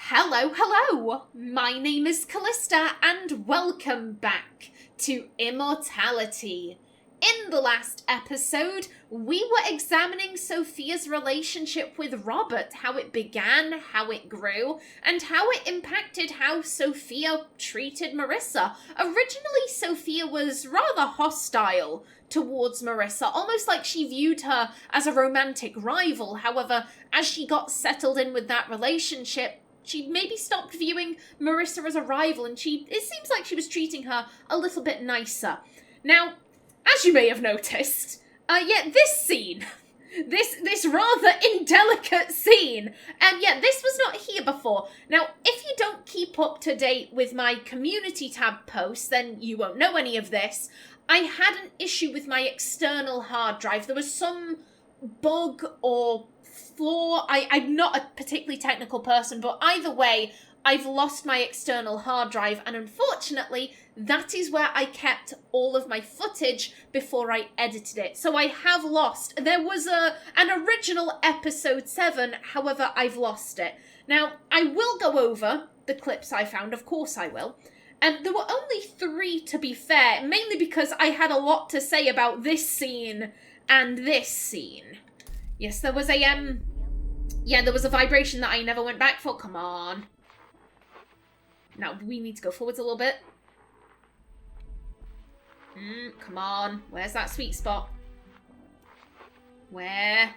Hello! My name is Kallista, and welcome back to Immortality. In the last episode, we were examining Sophia's relationship with Robert, how it began, how it grew, and how it impacted how Sophia treated Marissa. Originally, Sophia was rather hostile towards Marissa, almost like she viewed her as a romantic rival. However, as she got settled in with that relationship, she maybe stopped viewing Marissa as a rival, and it seems like she was treating her a little bit nicer. Now, as you may have noticed, this scene, this rather indelicate scene, this was not here before. Now, if you don't keep up to date with my community tab posts, then you won't know any of this. I had an issue with my external hard drive. There was some bug or flaw. I'm not a particularly technical person, but either way, I've lost my external hard drive, and unfortunately, that is where I kept all of my footage before I edited it. So I have lost. There was an original episode 7, however, I've lost it. Now, I will go over the clips I found, of course I will. There were only 3, to be fair, mainly because I had a lot to say about this scene and this scene. Yes, there was there was a vibration that I never went back for. Come on. Now, we need to go forwards a little bit. Come on. Where's that sweet spot? Where?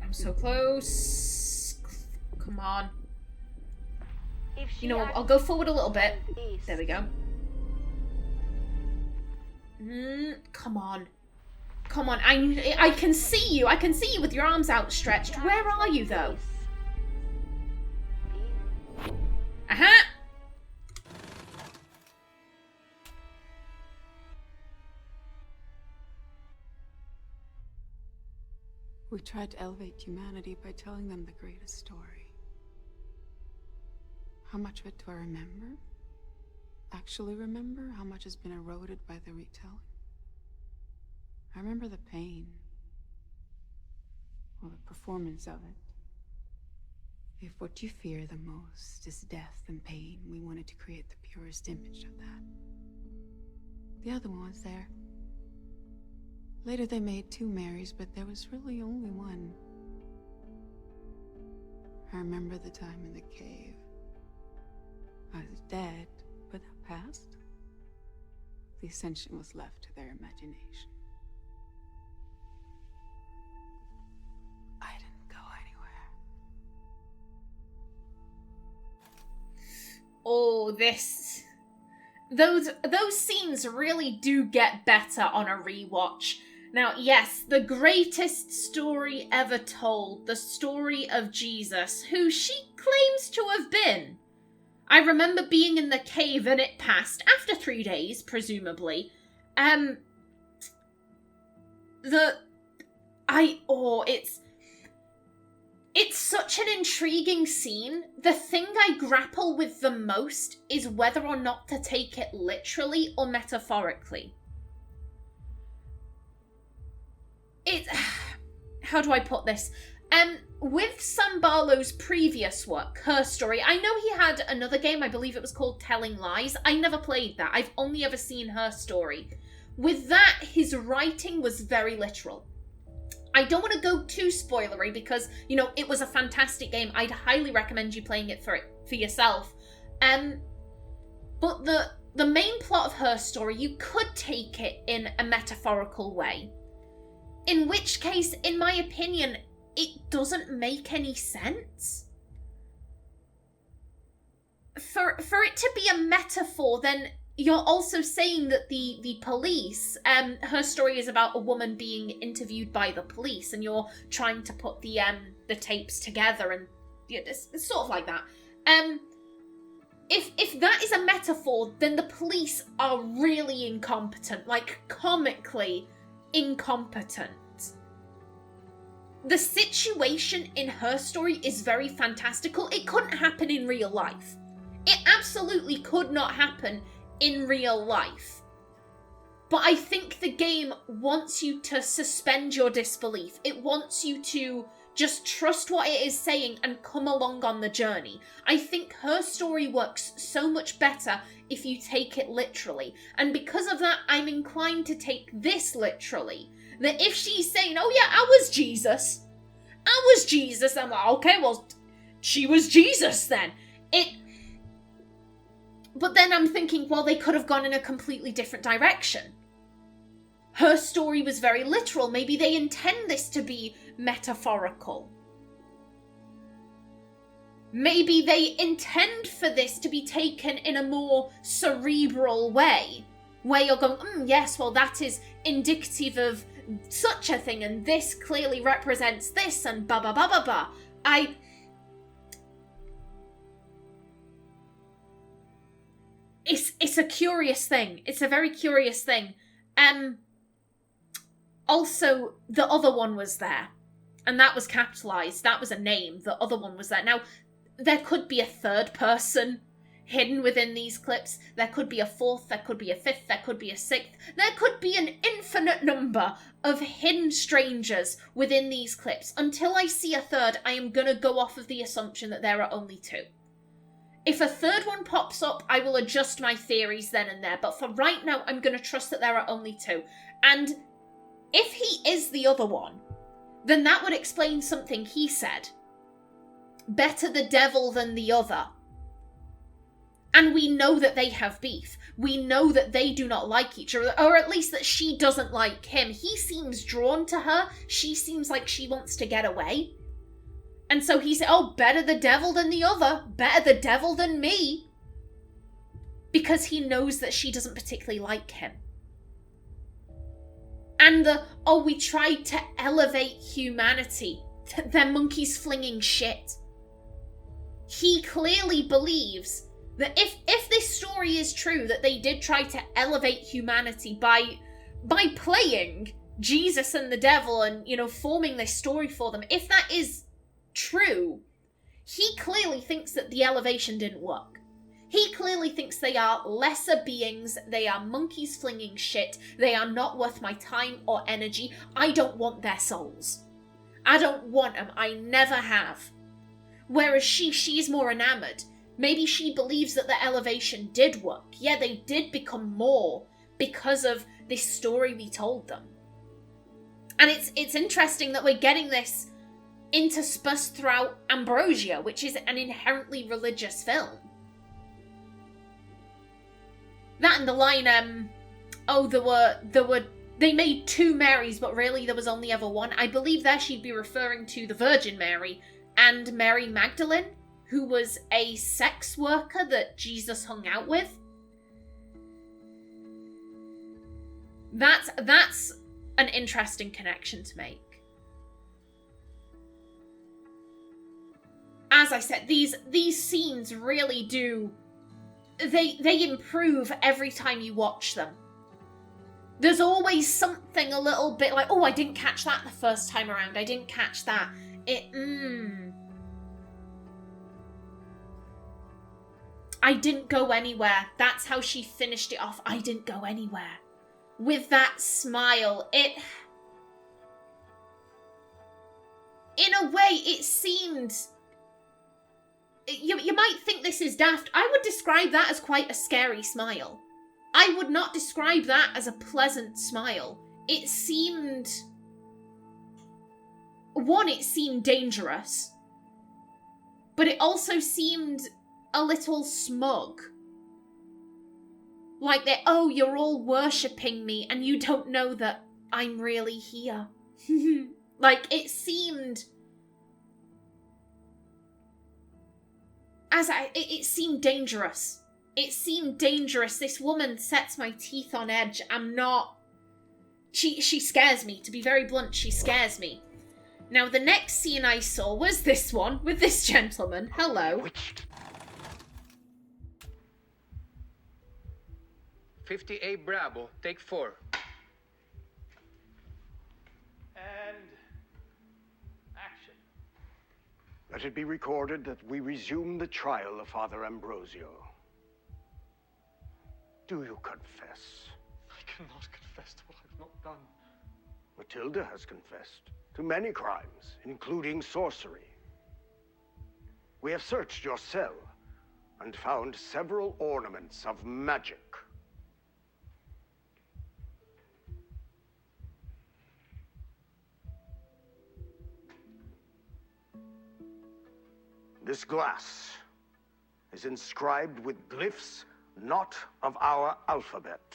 I'm so close. Come on. You know, I'll go forward a little bit. There we go. Come on. Come on. I can see you. I can see you with your arms outstretched. Where are you, though? Aha! We tried to elevate humanity by telling them the greatest story. How much of it do I remember? Actually remember? How much has been eroded by the retelling? I remember the pain. Well, the performance of it. If what you fear the most is death and pain, we wanted to create the purest image of that. The other one was there. Later they made 2 Marys, but there was really only one. I remember the time in the cave. I was dead, but that passed. The ascension was left to their imagination. I didn't go anywhere. Oh, Those scenes really do get better on a rewatch. Now, yes, the greatest story ever told, the story of Jesus, who she claims to have been. I remember being in the cave and it passed, after 3 days, presumably. It's such an intriguing scene. The thing I grapple with the most is whether or not to take it literally or metaphorically. How do I put this? With Sam Barlow's previous work, Her Story, I know he had another game, I believe it was called Telling Lies. I never played that. I've only ever seen Her Story. With that, his writing was very literal. I don't want to go too spoilery because, you know, it was a fantastic game. I'd highly recommend you playing it for yourself. But the main plot of Her Story, you could take it in a metaphorical way. In which case, in my opinion, it doesn't make any sense. For it to be a metaphor, then you're also saying that the police, Her Story is about a woman being interviewed by the police, and you're trying to put the tapes together, and it's sort of like that. If that is a metaphor, then the police are really incompetent, like comically incompetent. The situation in Her Story is very fantastical. It couldn't happen in real life. It absolutely could not happen in real life. But I think the game wants you to suspend your disbelief. It wants you to just trust what it is saying and come along on the journey. I think her story works so much better if you take it literally. And because of that, I'm inclined to take this literally. That if she's saying, oh yeah, I was Jesus, I'm like, okay, well, she was Jesus then. But then I'm thinking, well, they could have gone in a completely different direction. Her story was very literal. Maybe they intend this to be metaphorical. Maybe they intend for this to be taken in a more cerebral way, where you're going, yes, well, that is indicative of such a thing, and this clearly represents this, and ba ba ba ba ba. It's a curious thing. It's a very curious thing. Also, the other one was there, and that was capitalized. That was a name. The other one was there. Now, there could be a third person hidden within these clips. There could be a fourth, there could be a fifth, there could be a sixth. There could be an infinite number of hidden strangers within these clips. Until I see a third, I am going to go off of the assumption that there are only two. If a third one pops up, I will adjust my theories then and there. But for right now, I'm going to trust that there are only two. And if he is the other one, then that would explain something he said. Better the devil than the other. And we know that they have beef. We know that they do not like each other, or at least that she doesn't like him. He seems drawn to her. She seems like she wants to get away. And so he said, oh, better the devil than the other. Better the devil than me. Because he knows that she doesn't particularly like him. And we tried to elevate humanity. They're monkeys flinging shit. He clearly believes that if this story is true, that they did try to elevate humanity by playing Jesus and the devil and, forming this story for them. If that is true, he clearly thinks that the elevation didn't work. He clearly thinks they are lesser beings, they are monkeys flinging shit, they are not worth my time or energy. I don't want their souls. I don't want them, I never have. Whereas she's more enamored. Maybe she believes that the elevation did work. Yeah, they did become more because of this story we told them. And it's interesting that we're getting this interspersed throughout Ambrosio, which is an inherently religious film. That and the line, they made two Marys, but really there was only ever one. I believe there she'd be referring to the Virgin Mary and Mary Magdalene, who was a sex worker that Jesus hung out with. That's an interesting connection to make. As I said, these scenes really do... They improve every time you watch them. There's always something a little bit like, oh, I didn't catch that the first time around. I didn't catch that. I didn't go anywhere. That's how she finished it off. I didn't go anywhere. With that smile, in a way, it seemed... You might think this is daft. I would describe that as quite a scary smile. I would not describe that as a pleasant smile. It seemed... One, it seemed dangerous. But it also seemed a little smug. Like that, oh, you're all worshipping me and you don't know that I'm really here. Like, it seemed... It seemed dangerous. It seemed dangerous. This woman sets my teeth on edge. I'm not... She scares me. To be very blunt, she scares me. Now, the next scene I saw was this one, with this gentleman. Hello. 58 Bravo, take 4. And action. Let it be recorded that we resume the trial of Father Ambrosio. Do you confess? I cannot confess. confessed what I've not done. Matilda has confessed to many crimes, including sorcery. We have searched your cell and found several ornaments of magic. This glass is inscribed with glyphs not of our alphabet.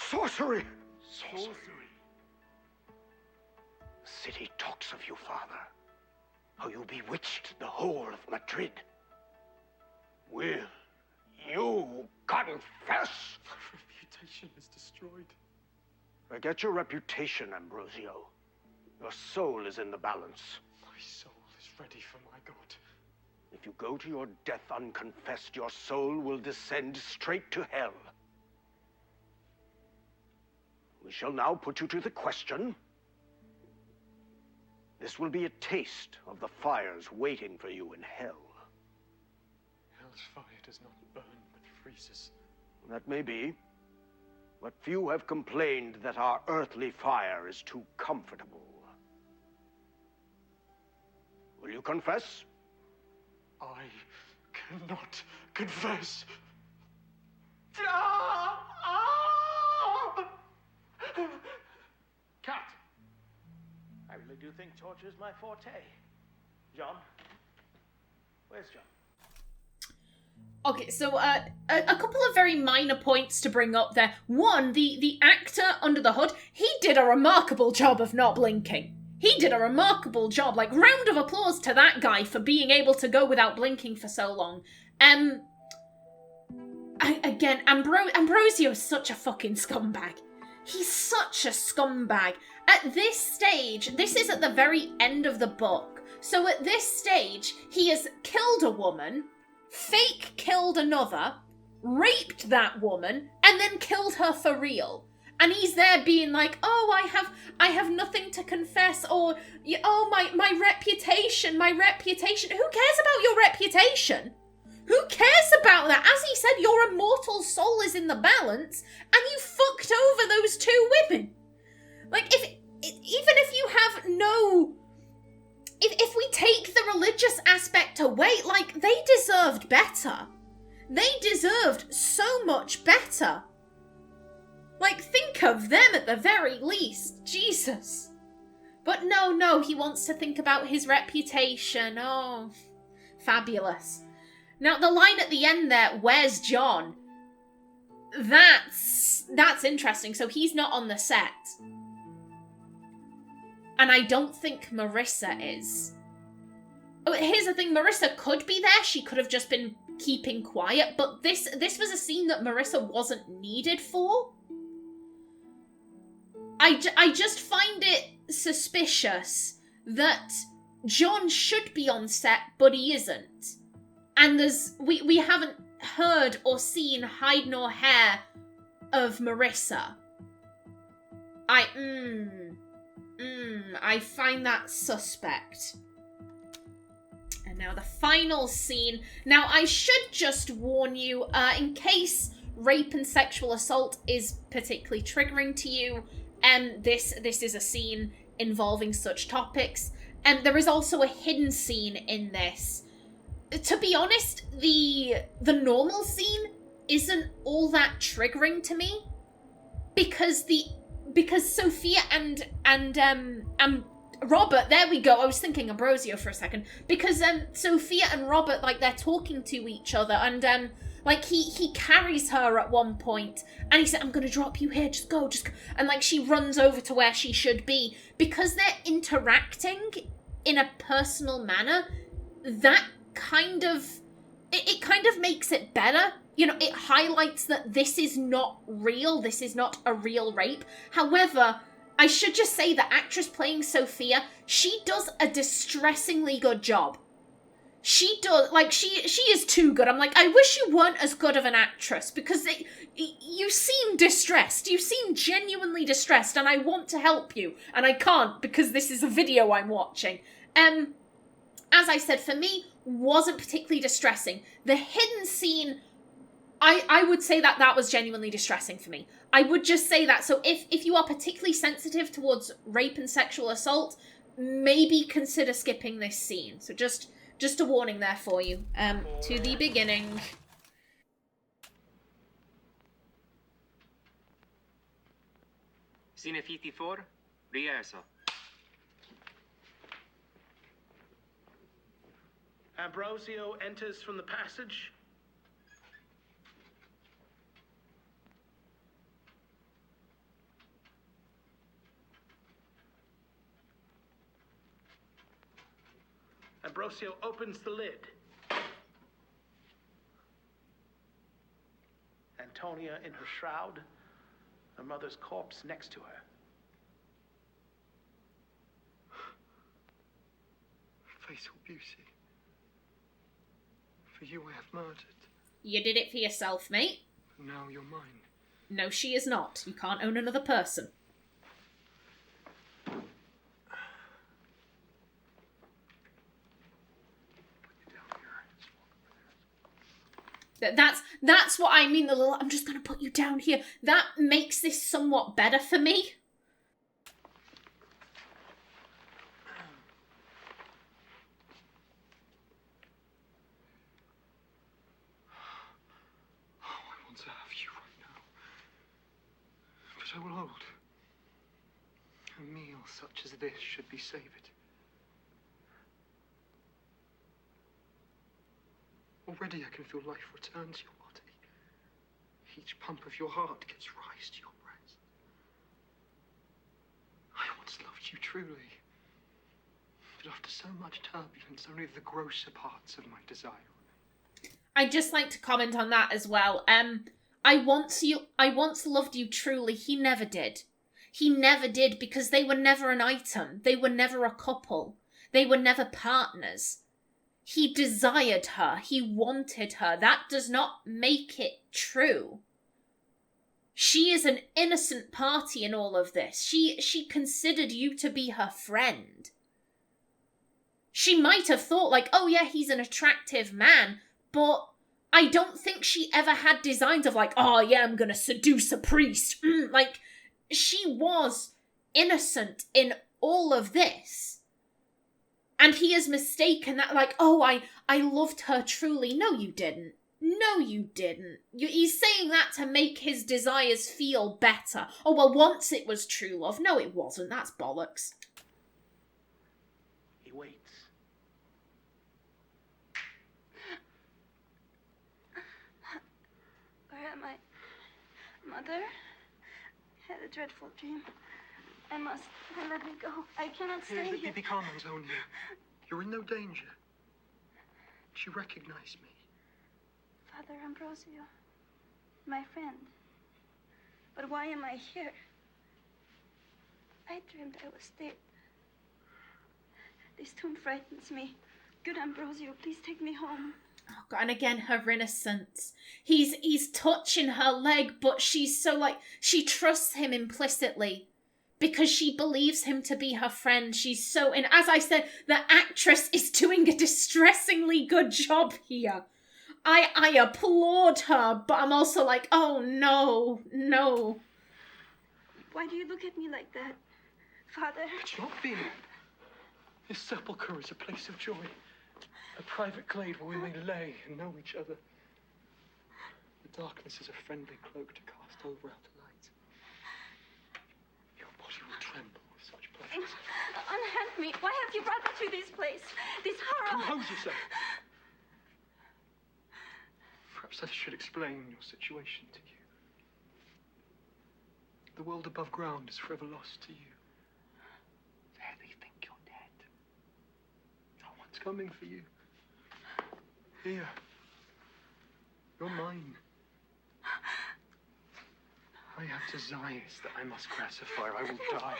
Sorcery! Sorcery. The city talks of you, Father. How you bewitched the whole of Madrid. Will you confess? My reputation is destroyed. Forget your reputation, Ambrosio. Your soul is in the balance. My soul is ready for my God. If you go to your death unconfessed, your soul will descend straight to hell. We shall now put you to the question. This will be a taste of the fires waiting for you in hell. Hell's fire does not burn, but freezes. That may be, but few have complained that our earthly fire is too comfortable. Will you confess? I cannot confess. Cat! I really do think torture is my forte. John? Where's John? Okay, so a couple of very minor points to bring up there. One, the actor under the hood, he did a remarkable job of not blinking. He did a remarkable job. Like, round of applause to that guy for being able to go without blinking for so long. Ambrosio is such a fucking scumbag. He's such a scumbag. At this stage, this is at the very end of the book. So at this stage, he has killed a woman, fake killed another, raped that woman, and then killed her for real. And he's there being like, oh, I have nothing to confess, or, oh, my reputation. Who cares about your reputation? Who cares about that? As he said, your immortal soul is in the balance, and you fucked over those two women. Like, even if you have no... If we take the religious aspect away, like, they deserved better. They deserved so much better. Like, think of them at the very least. Jesus. But no, he wants to think about his reputation. Oh, fabulous. Now, the line at the end there, where's John? That's interesting. So he's not on the set. And I don't think Marissa is. Oh, here's the thing, Marissa could be there. She could have just been keeping quiet. But this was a scene that Marissa wasn't needed for. I just find it suspicious that John should be on set, but he isn't. And we haven't heard or seen hide nor hair of Marissa. I find that suspect. And now the final scene. Now, I should just warn you, in case rape and sexual assault is particularly triggering to you, this is a scene involving such topics. And there is also a hidden scene in this. To be honest, the normal scene isn't all that triggering to me, because Sophia and Robert, there we go. I was thinking Ambrosio for a second, because Sophia and Robert, like, they're talking to each other, and like he carries her at one point, and he said, "I'm gonna drop you here. Just go." And like she runs over to where she should be, because they're interacting in a personal manner. That kind of it kind of makes it better. You know, it highlights that this is not real. This is not a real rape. However, I should just say the actress playing Sophia, she does a distressingly good job. She does, like, she is too good. I'm like, I wish you weren't as good of an actress, because you seem distressed. You seem genuinely distressed, and I want to help you, and I can't because this is a video I'm watching. As I said, for me, wasn't particularly distressing. The hidden scene, I would say that was genuinely distressing for me. I would just say that. So if you are particularly sensitive towards rape and sexual assault, maybe consider skipping this scene. So just a warning there for you. To the beginning. Scene 54, rehearsal. Ambrosio enters from the passage. Ambrosio opens the lid. Antonia in her shroud, her mother's corpse next to her. Fatal beauty. For you I have murdered. You did it for yourself, mate. And now you're mine. No, she is not. You can't own another person. That's what I mean, the little, I'm just going to put you down here. That makes this somewhat better for me. I want to have you right now. But I will hold. A meal such as this should be savoured. Already I can feel life return to your body. Each pump of your heart gives rise to your breast. I once loved you truly. But after so much turbulence, only the grosser parts of my desire remain. I'd just like to comment on that as well. I once loved you truly. He never did. He never did, because they were never an item. They were never a couple. They were never partners. He desired her. He wanted her. That does not make it true. She is an innocent party in all of this. She considered you to be her friend. She might have thought, like, oh yeah, he's an attractive man, but I don't think she ever had designs of like, oh yeah, I'm gonna seduce a priest. Like, she was innocent in all of this. And he is mistaken that, like, oh, I loved her truly. No, you didn't. No, you didn't. He's saying that to make his desires feel better. Oh, well, once it was true love. No, it wasn't. That's bollocks. He waits. Where am I? Mother? I had a dreadful dream. Let me go. I cannot stay here. Be calm, Antonia. You're in no danger. She recognized me. Father Ambrosio, my friend. But why am I here? I dreamed I was dead. This tomb frightens me. Good Ambrosio, please take me home. Oh God, and again, her innocence. He's touching her leg, but she's so, like, she trusts him implicitly. Because she believes him to be her friend. She's so... And as I said, the actress is doing a distressingly good job here. I applaud her, but I'm also like, oh no, no. Why do you look at me like that, Father? It's not fear. This sepulchre is a place of joy. A private glade where we may lay and know each other. The darkness is a friendly cloak to cast over outer light. She will tremble with such pleasure. Unhand me. Why have you brought me to this place? This horror. Compose yourself. Perhaps I should explain your situation to you. The world above ground is forever lost to you. There they think you're dead. No one's coming for you. Here. You're mine. I have desires that I must gratify, or I will die.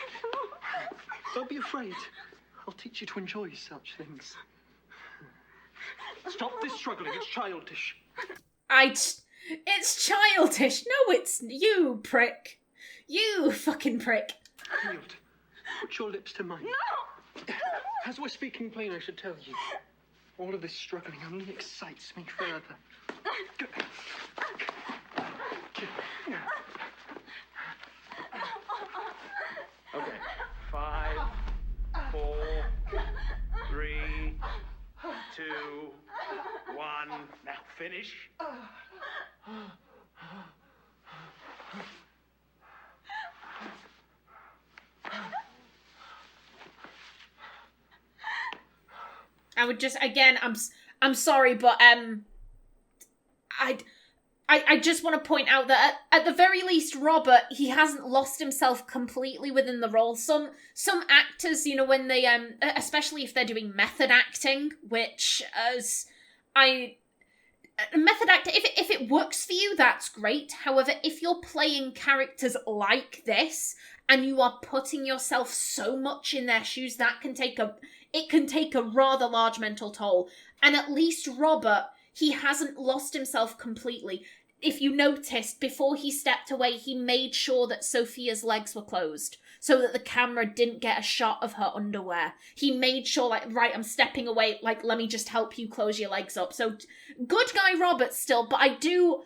Don't be afraid. I'll teach you to enjoy such things. Stop this struggling, it's childish. It's childish. No, it's you, prick. You fucking prick. Yield. Put your lips to mine. No! As we're speaking plain, I should tell you. All of this struggling only excites me further. Okay. 5, 4, 3, 2, 1. Now finish. I would just, again, I'm sorry, but I just want to point out that at the very least, Robert, he hasn't lost himself completely within the role. Some actors, you know, when they especially if they're doing method acting, which method acting, if it works for you, that's great. However, if you're playing characters like this and you are putting yourself so much in their shoes, that can take a rather large mental toll. And at least Robert, he hasn't lost himself completely. If you noticed, before he stepped away, he made sure that Sophia's legs were closed so that the camera didn't get a shot of her underwear. He made sure, like, right, I'm stepping away, like, let me just help you close your legs up. So, good guy Robert still, but I do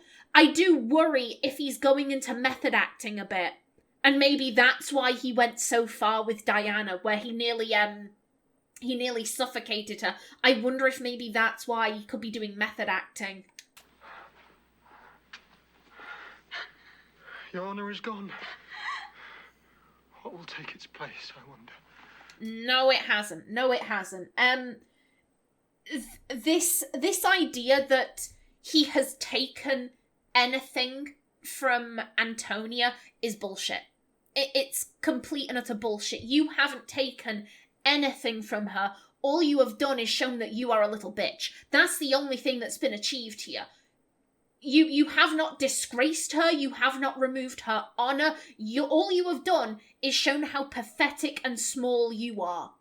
worry if he's going into method acting a bit. And maybe that's why he went so far with Diana, where he nearly suffocated her. I wonder if maybe that's why he could be doing method acting. Your honor is gone. What will take its place, I wonder? No, it hasn't. This idea that he has taken anything from Antonia is bullshit. It's complete and utter bullshit. You haven't taken anything from her. All you have done is shown that you are a little bitch. That's the only thing that's been achieved here. You have not disgraced her. You have not removed her honor. All you have done is shown how pathetic and small you are.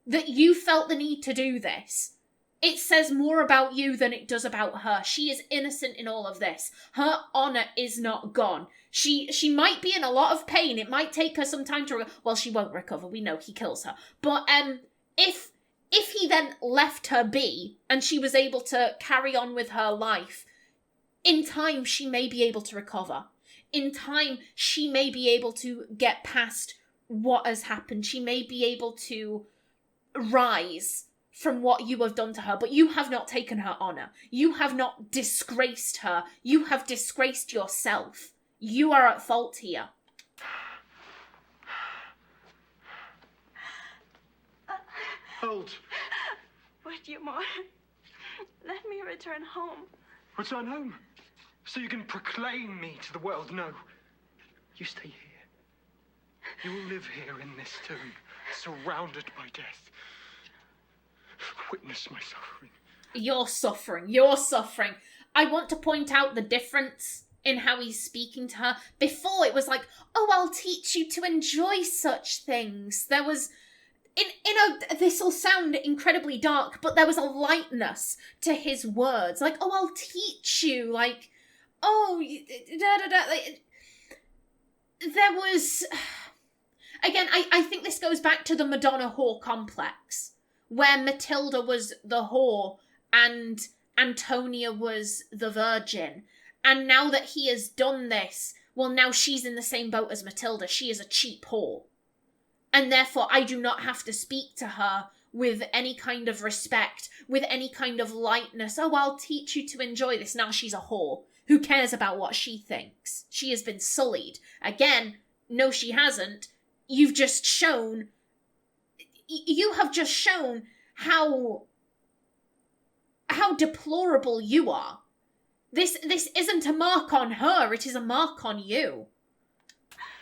That you felt the need to do this. It says more about you than it does about her. She is innocent in all of this. Her honor is not gone. She might be in a lot of pain. It might take her some time to... Well, she won't recover. We know he kills her. But if he then left her be and she was able to carry on with her life, in time she may be able to recover. In time she may be able to get past what has happened. She may be able to rise from what you have done to her, but you have not taken her honor. You have not disgraced her. You have disgraced yourself. You are at fault here. Hold. Wait, you more. Let me return home. Return home? So you can proclaim me to the world? No. You stay here. You will live here in this tomb, surrounded by death. Witness my suffering. You're suffering. I want to point out the difference in how he's speaking to her. Before it was like, oh, I'll teach you to enjoy such things. There was, this'll sound incredibly dark, but there was a lightness to his words. Like, oh, I'll teach you. Like, oh, there was, again, I think this goes back to the Madonna whore complex, where Matilda was the whore and Antonia was the virgin. And now that he has done this, well, now she's in the same boat as Matilda. She is a cheap whore. And therefore, I do not have to speak to her with any kind of respect, with any kind of lightness. Oh, I'll teach you to enjoy this. Now she's a whore. Who cares about what she thinks? She has been sullied. Again, no, she hasn't. You have just shown how deplorable you are. This isn't a mark on her, it is a mark on you.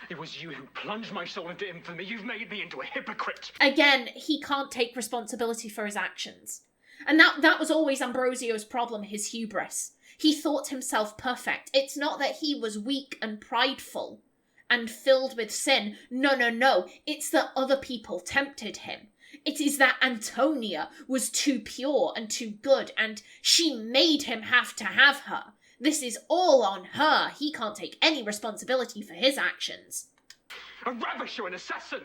It was you who plunged my soul into infamy. You've made me into a hypocrite. Again, he can't take responsibility for his actions. And that was always Ambrosio's problem, his hubris. He thought himself perfect. It's not that he was weak and prideful and filled with sin. No. It's that other people tempted him. It is that Antonia was too pure and too good, and she made him have to have her. This is all on her. He can't take any responsibility for his actions. A ravisher, an assassin!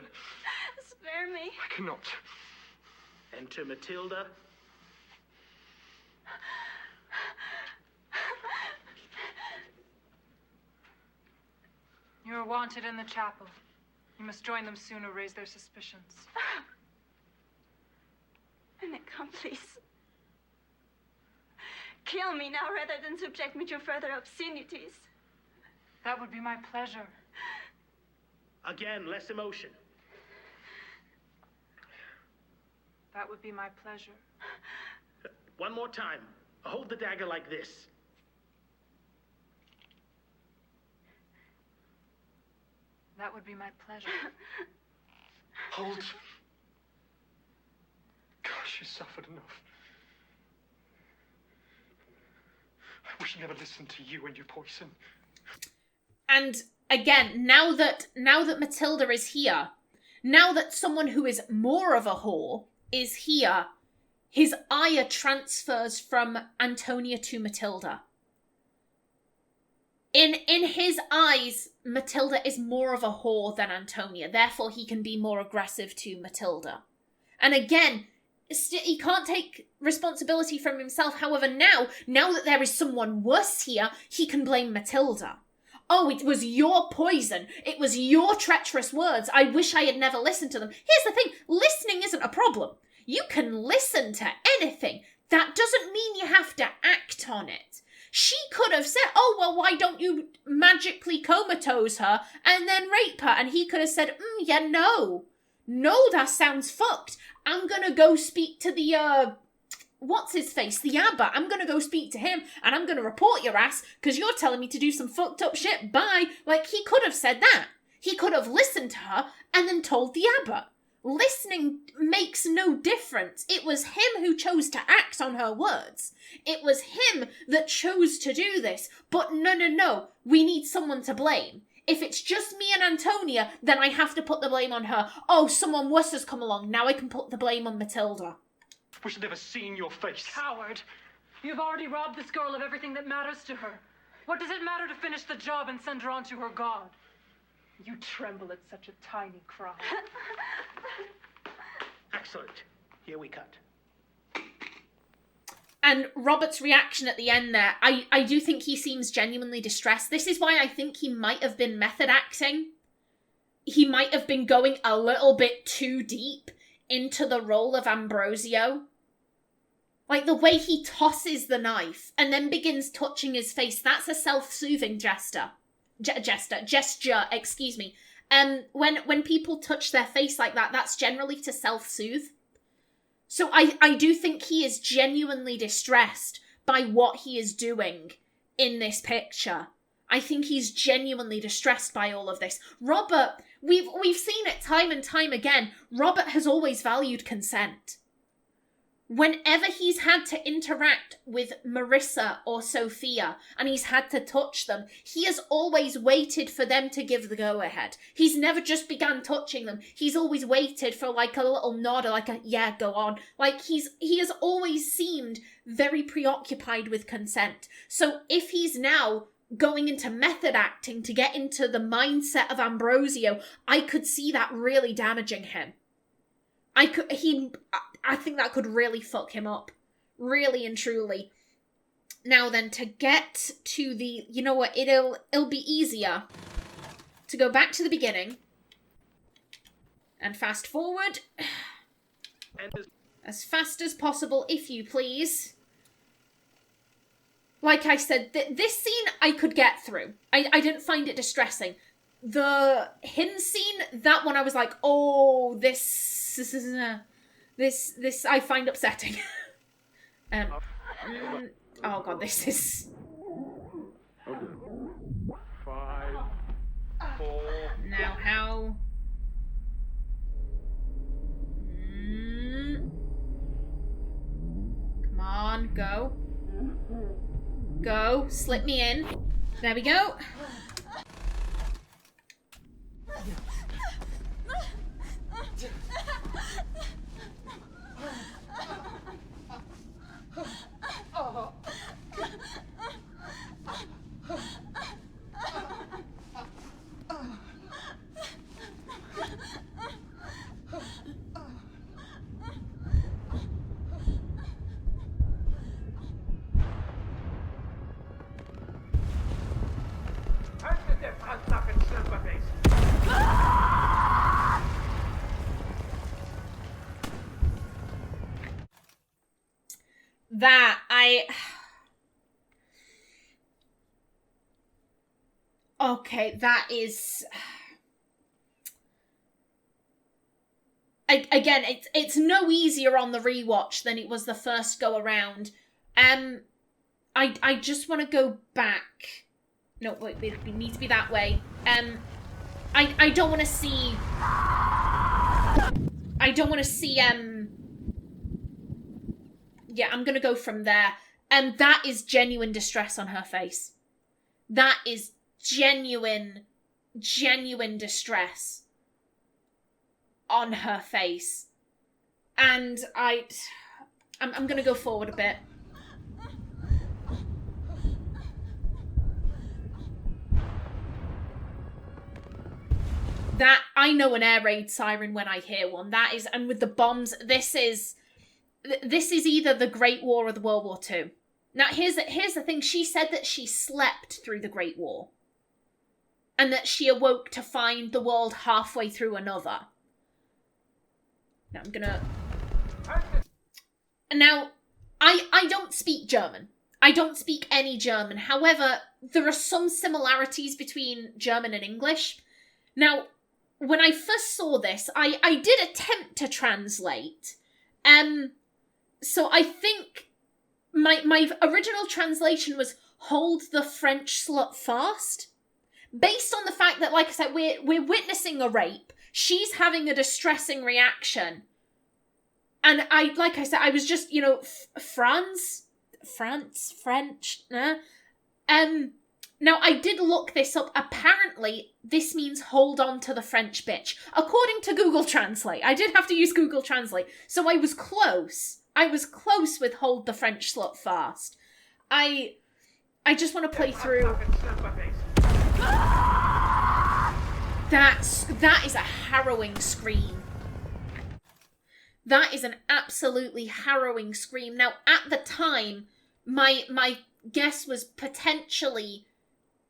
Spare me. I cannot. Enter Matilda. You are wanted in the chapel. You must join them soon or raise their suspicions. An accomplice. Kill me now rather than subject me to further obscenities. That would be my pleasure. Again, less emotion. That would be my pleasure. One more time. Hold the dagger like this. That would be my pleasure. Hold. Gosh, you suffered enough. I wish I never listened to you and your poison. And again, now that Matilda is here, now that someone who is more of a whore is here, his ire transfers from Antonia to Matilda. In his eyes, Matilda is more of a whore than Antonia, therefore he can be more aggressive to Matilda. And again, he can't take responsibility from himself. However, now that there is someone worse here, he can blame Matilda. Oh, it was your poison. It was your treacherous words. I wish I had never listened to them. Here's the thing. Listening isn't a problem. You can listen to anything. That doesn't mean you have to act on it. She could have said, oh, well, why don't you magically comatose her and then rape her? And he could have said, yeah, no. No, that sounds fucked. I'm gonna go speak to the, what's-his-face, the Abbot. I'm gonna go speak to him, and I'm gonna report your ass, because you're telling me to do some fucked up shit. Bye. Like, he could have said that. He could have listened to her, and then told the Abbot. Listening makes no difference. It was him who chose to act on her words. It was him that chose to do this. But no. We need someone to blame. If it's just me and Antonia, then I have to put the blame on her. Oh, someone worse has come along. Now I can put the blame on Matilda. Wish I'd never seen your face. Coward! You've already robbed this girl of everything that matters to her. What does it matter to finish the job and send her on to her god? You tremble at such a tiny cry. Excellent. Here we cut. And Robert's reaction at the end there, I do think he seems genuinely distressed. This is why I think he might have been method acting. He might have been going a little bit too deep into the role of Ambrosio. Like the way he tosses the knife and then begins touching his face, that's a self-soothing gesture, excuse me. When people touch their face like that, that's generally to self-soothe. So I do think he is genuinely distressed by what he is doing in this picture. I think he's genuinely distressed by all of this. Robert, we've seen it time and time again. Robert has always valued consent. Whenever he's had to interact with Marissa or Sophia and he's had to touch them, he has always waited for them to give the go-ahead. He's never just begun touching them. He's always waited for like a little nod or like a, yeah, go on. Like he has always seemed very preoccupied with consent. So if he's now going into method acting to get into the mindset of Ambrosio, I could see that really damaging him. I think that could really fuck him up. Really and truly. Now then, to get to the... You know what? It'll be easier to go back to the beginning. And fast forward. As fast as possible, if you please. Like I said, this scene I could get through. I didn't find it distressing. The Hin scene, that one I was like, oh, this I find upsetting. Oh god, this is... 5, 4... Now, how... Go. Go. Slip me in. There we go. That, okay, that is... Again, it's no easier on the rewatch than it was the first go around. I just want to go back. No, wait, we need to be that way. I don't want to see... I don't want to see, yeah, I'm gonna go from there. And that is genuine distress on her face. That is genuine distress on her face. And I'm gonna go forward a bit. That, I know an air raid siren when I hear one. That is, and with the bombs, this is either the Great War or the World War II. Now, here's the thing. She said that she slept through the Great War. And that she awoke to find the world halfway through another. Now, I'm gonna... Now, I don't speak German. I don't speak any German. However, there are some similarities between German and English. Now, when I first saw this, I did attempt to translate. So I think my original translation was "hold the French slut fast," based on the fact that, like I said, we're witnessing a rape. She's having a distressing reaction, and like I said, I was just, French. Now I did look this up. Apparently, this means "hold on to the French bitch," according to Google Translate. I did have to use Google Translate, so I was close. I was close with "hold the French slut fast." I just want to play through. That is a harrowing scream. That is an absolutely harrowing scream. Now, at the time, my guess was potentially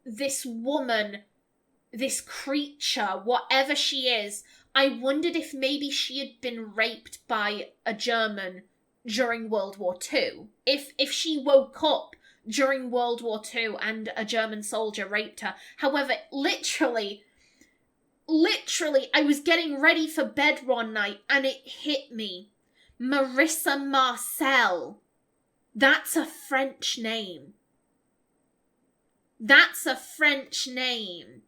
this woman, this creature, whatever she is. I wondered if maybe she had been raped by a German during World War II. If she woke up during World War II and a German soldier raped her. However, literally, I was getting ready for bed one night and it hit me. Marissa Marcel. That's a French name. That's a French name.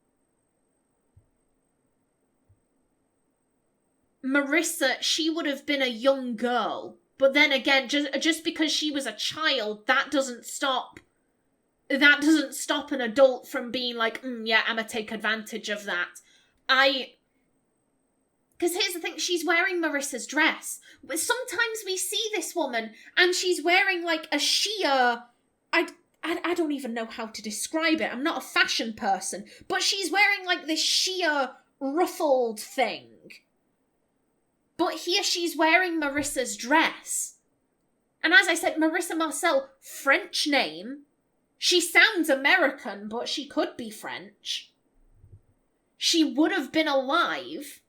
Marissa, she would have been a young girl. But then again, just because she was a child, that doesn't stop an adult from being like, yeah, I'm gonna take advantage of that. Because here's the thing, she's wearing Marissa's dress. But sometimes we see this woman, and she's wearing like a sheer... I don't even know how to describe it. I'm not a fashion person. But she's wearing like this sheer ruffled thing. But here she's wearing Marissa's dress. And as I said, Marissa Marcel, French name. She sounds American, but she could be French. She would have been alive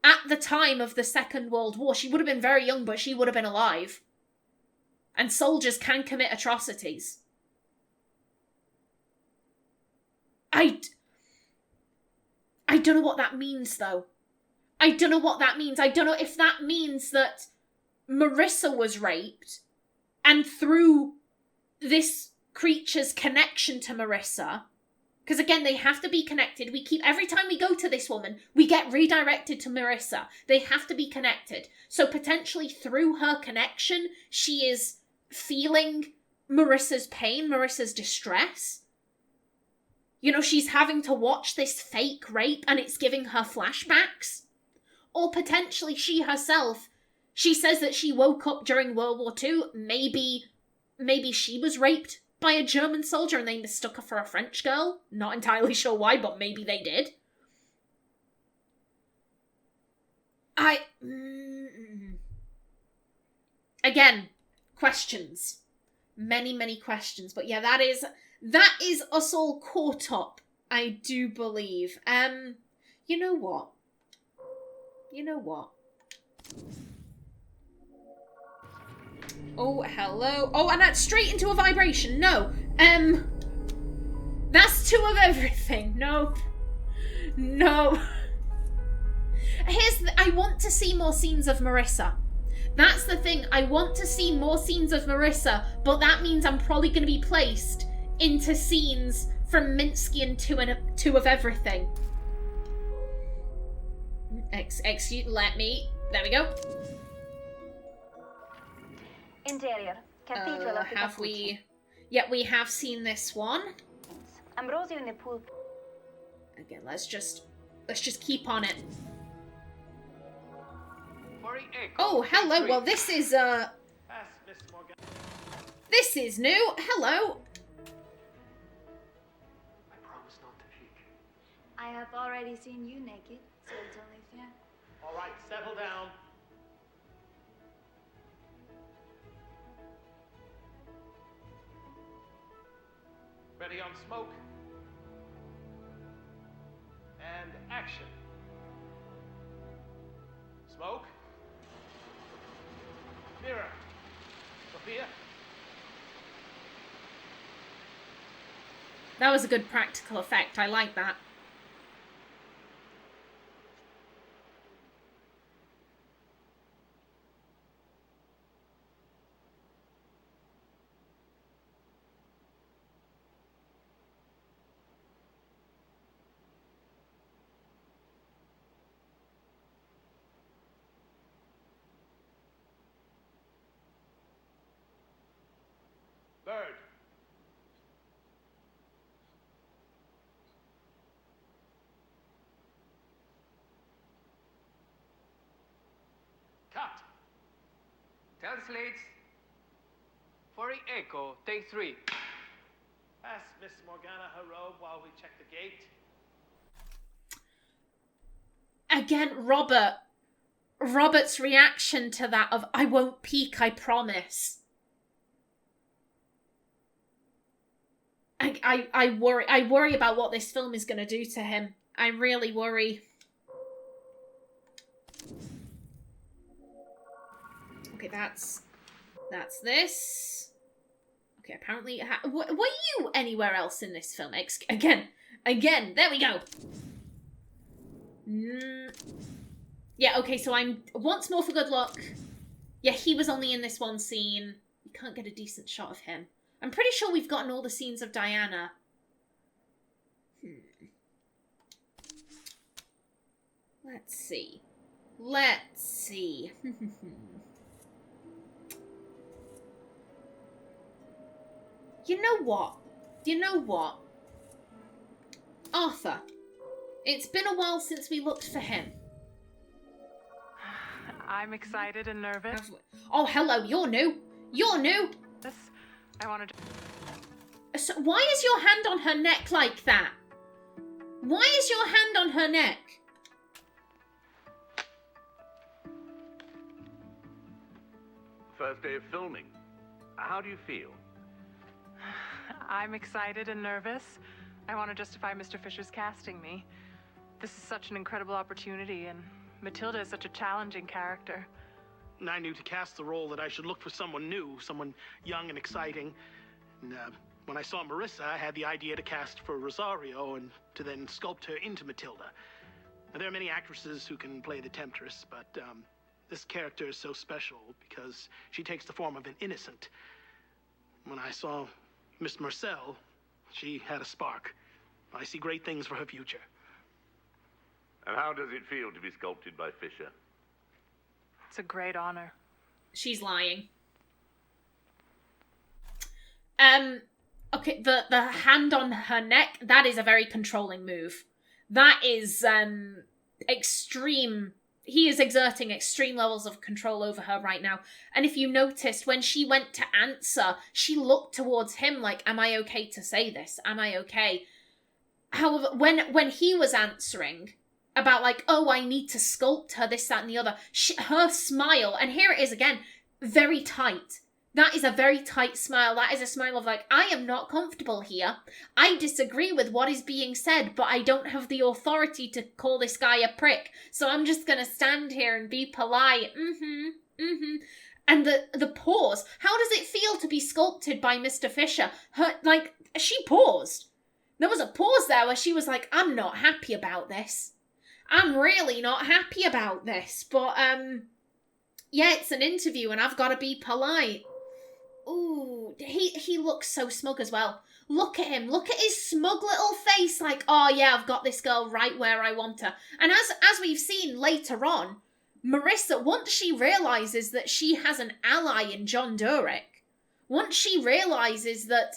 at the time of the Second World War. She would have been very young, but she would have been alive. And soldiers can commit atrocities. I don't know what that means, though. I don't know what that means. I don't know if that means that Marissa was raped, and through this creature's connection to Marissa, because again, they have to be connected. Every time we go to this woman, we get redirected to Marissa. They have to be connected. So potentially through her connection, she is feeling Marissa's pain, Marissa's distress. You know, she's having to watch this fake rape and it's giving her flashbacks. Or potentially she herself, she says that she woke up during World War II. Maybe she was raped by a German soldier and they mistook her for a French girl. Not entirely sure why, but maybe they did. Again, questions. Many questions. But yeah, that is us all caught up, I do believe. You know what? Oh, hello. Oh, and that's straight into a vibration. No. That's two of everything. No. I want to see more scenes of Marissa. That's the thing. I want to see more scenes of Marissa, but that means I'm probably going to be placed into scenes from Minsky and two of everything. Excuse, there we go. Interior, Cathedral of the have we? Yeah, we have seen this one. Ambrosio in the pool. Again, let's just keep on it. Oh, hello. Well, this is this is new. Hello. I promise not to peek. I have already seen you naked, so it's only fair. All right, settle down. Ready on smoke. And action. Smoke. Mirror. Sophia. That was a good practical effect. I like that. Bird. Cut. Translates. For echo, take 3. Pass Miss Morgana her robe while we check the gate. Again, Robert's reaction to that of, I won't peek, I promise. I worry about what this film is going to do to him. I really worry. Okay, that's this. Okay, apparently, were you anywhere else in this film? Again, there we go. Yeah, okay, so I'm once more for good luck. Yeah, he was only in this one scene. You can't get a decent shot of him. I'm pretty sure we've gotten all the scenes of Diana. Let's see. You know what? Arthur. It's been a while since we looked for him. I'm excited and nervous. Oh, hello, you're new. I wanted to... So why is your hand on her neck like that? Why is your hand on her neck? First day of filming. How do you feel? I'm excited and nervous. I want to justify Mr. Fisher's casting me. This is such an incredible opportunity, and Matilda is such a challenging character. And I knew to cast the role that I should look for someone new, someone young and exciting. And when I saw Marissa, I had the idea to cast for Rosario and to then sculpt her into Matilda. Now, there are many actresses who can play the temptress, but this character is so special because she takes the form of an innocent. When I saw Miss Marcel, she had a spark. I see great things for her future. And how does it feel to be sculpted by Fisher? It's a great honor. She's lying. Okay, the hand on her neck, that is a very controlling move. That is, extreme. He is exerting extreme levels of control over her right now. And if you noticed, when she went to answer, she looked towards him like, am I okay to say this? Am I okay? However, when he was answering about like, oh, I need to sculpt her, this, that, and the other, her smile, and here it is again, very tight. That is a very tight smile. That is a smile of like, I am not comfortable here. I disagree with what is being said, but I don't have the authority to call this guy a prick. So I'm just going to stand here and be polite. And the pause. How does it feel to be sculpted by Mr. Fisher? She paused. There was a pause there where she was like, I'm not happy about this. I'm really not happy about this. But, yeah, it's an interview and I've got to be polite. Ooh, he looks so smug as well. Look at him. Look at his smug little face like, oh yeah, I've got this girl right where I want her. And as we've seen later on, Marissa, once she realises that she has an ally in John Durek, once she realises that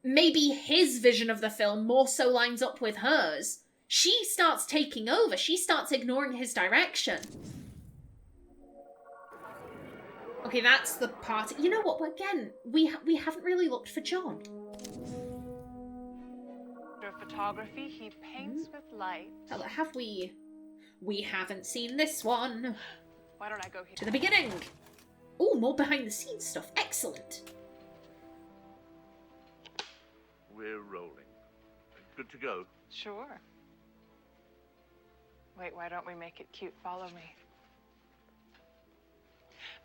maybe his vision of the film more so lines up with hers, she starts taking over. She starts ignoring his direction. Okay, that's the part. You know what? But again, we haven't really looked for John. Photography, he paints with light. Have we? We haven't seen this one. Why don't I go here? To the beginning. Oh, more behind the scenes stuff. Excellent. We're rolling. Good to go. Sure. Wait, why don't we make it cute? Follow me.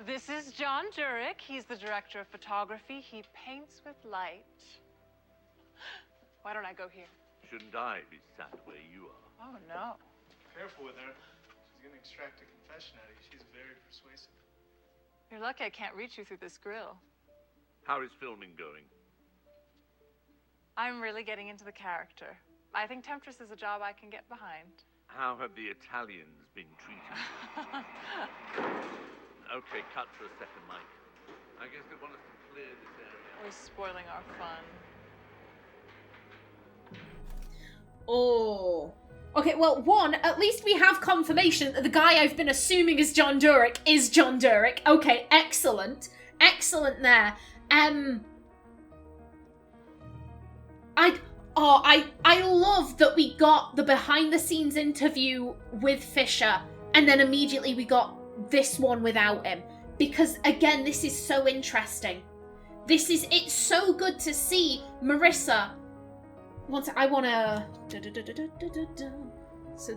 This is John Durek. He's the director of photography. He paints with light. Why don't I go here? Shouldn't I be sat where you are? Oh, no. Careful with her. She's going to extract a confession out of you. She's very persuasive. You're lucky I can't reach you through this grill. How is filming going? I'm really getting into the character. I think Temptress is a job I can get behind. How have the Italians been treated? Okay, cut for a second, Mike. I guess they want us to clear this area. We're spoiling our fun. Oh. Okay, well, one, at least we have confirmation that the guy I've been assuming is John Durek is John Durek. Okay, excellent. Excellent there. I love that we got the behind-the-scenes interview with Fisher, and then immediately we got this one without him. Because, again, this is so interesting. It's so good to see Marissa. So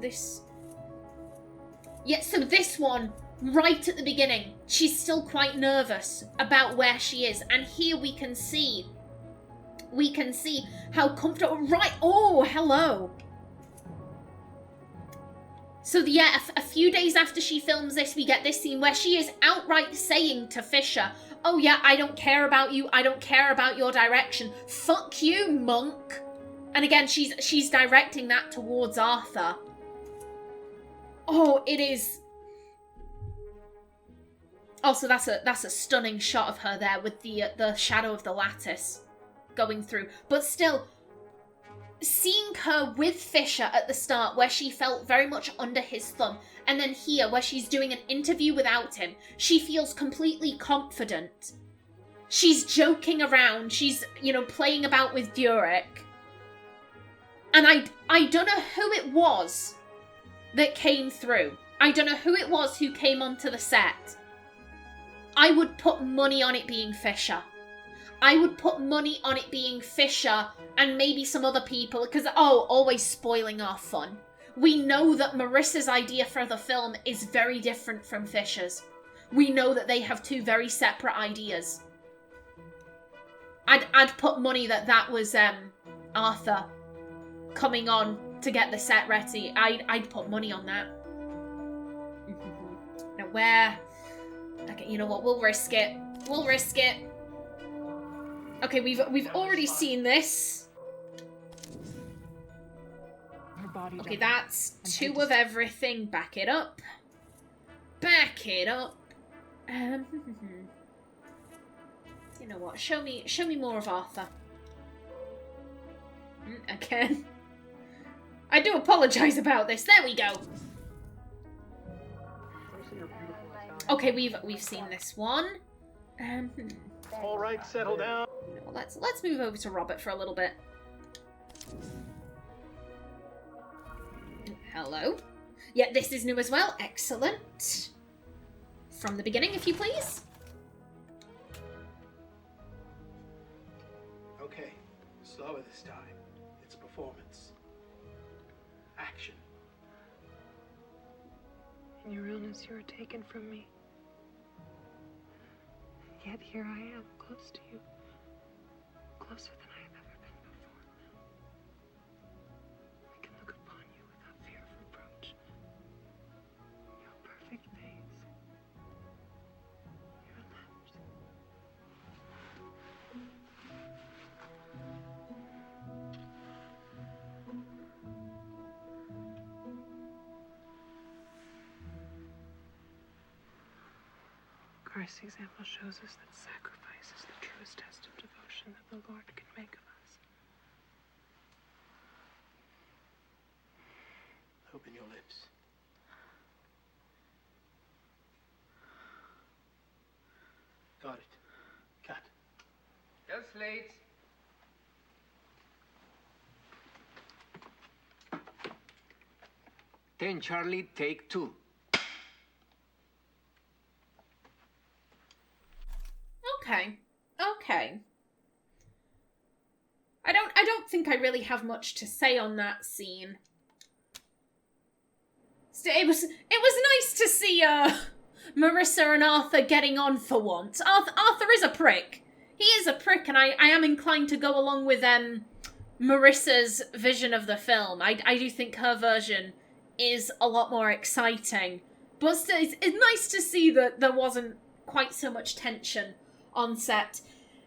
this one, right at the beginning, she's still quite nervous about where she is. And here we can see how comfortable, right, oh, hello. So yeah, a few days after she films this, we get this scene where she is outright saying to Fisher, oh yeah, I don't care about you, I don't care about your direction, fuck you, monk. And again, she's directing that towards Arthur. Oh, it is. Also, that's a stunning shot of her there with the shadow of the lattice going through. But still, seeing her with Fisher at the start, where she felt very much under his thumb, and then here, where she's doing an interview without him, she feels completely confident. She's joking around. She's, playing about with Durek. And I don't know who it was that came through. I don't know who it was who came onto the set. I would put money on it being Fisher. I would put money on it being Fisher and maybe some other people, because, always spoiling our fun. We know that Marissa's idea for the film is very different from Fisher's. We know that they have two very separate ideas. I'd put money that was Arthur coming on to get the set ready. I'd put money on that. Now where? Okay, you know what? We'll risk it. We'll risk it. Okay, we've already seen this. Okay, that's two of everything. Back it up. Back it up. You know what? Show me more of Arthur. Again. I do apologize about this. There we go. Okay, we've seen this one. All right, settle down. Let's move over to Robert for a little bit. Hello. Yeah, this is new as well. Excellent. From the beginning, if you please. Okay, slower this time. It's a performance. Action. In your illness, you were taken from me. Yet here I am, close to you. Closer than I have ever been before. I can look upon you without fear of reproach. Your perfect face. Your lips. Christ's example shows us that sacrifice is the truest test of devotion that the Lord can make of us. Open your lips. Got it. Cut. Just late. Then Charlie, take 2. Okay. I don't think I really have much to say on that scene. It was nice to see Marissa and Arthur getting on for once. Arthur is a prick. He is a prick, and I am inclined to go along with Marissa's vision of the film. I do think her version is a lot more exciting. But still, it's nice to see that there wasn't quite so much tension on set.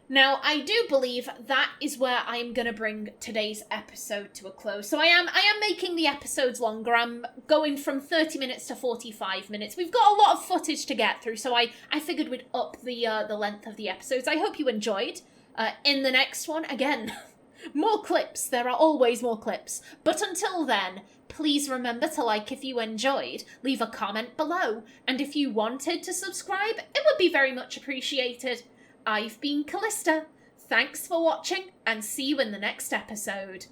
Now, I do believe that is where I'm going to bring today's episode to a close. So I am making the episodes longer. I'm going from 30 minutes to 45 minutes. We've got a lot of footage to get through, so I figured we'd up the length of the episodes. I hope you enjoyed. In the next one, again, more clips. There are always more clips. But until then, please remember to like if you enjoyed, leave a comment below, and if you wanted to subscribe, it would be very much appreciated. I've been Kallista. Thanks for watching, and see you in the next episode.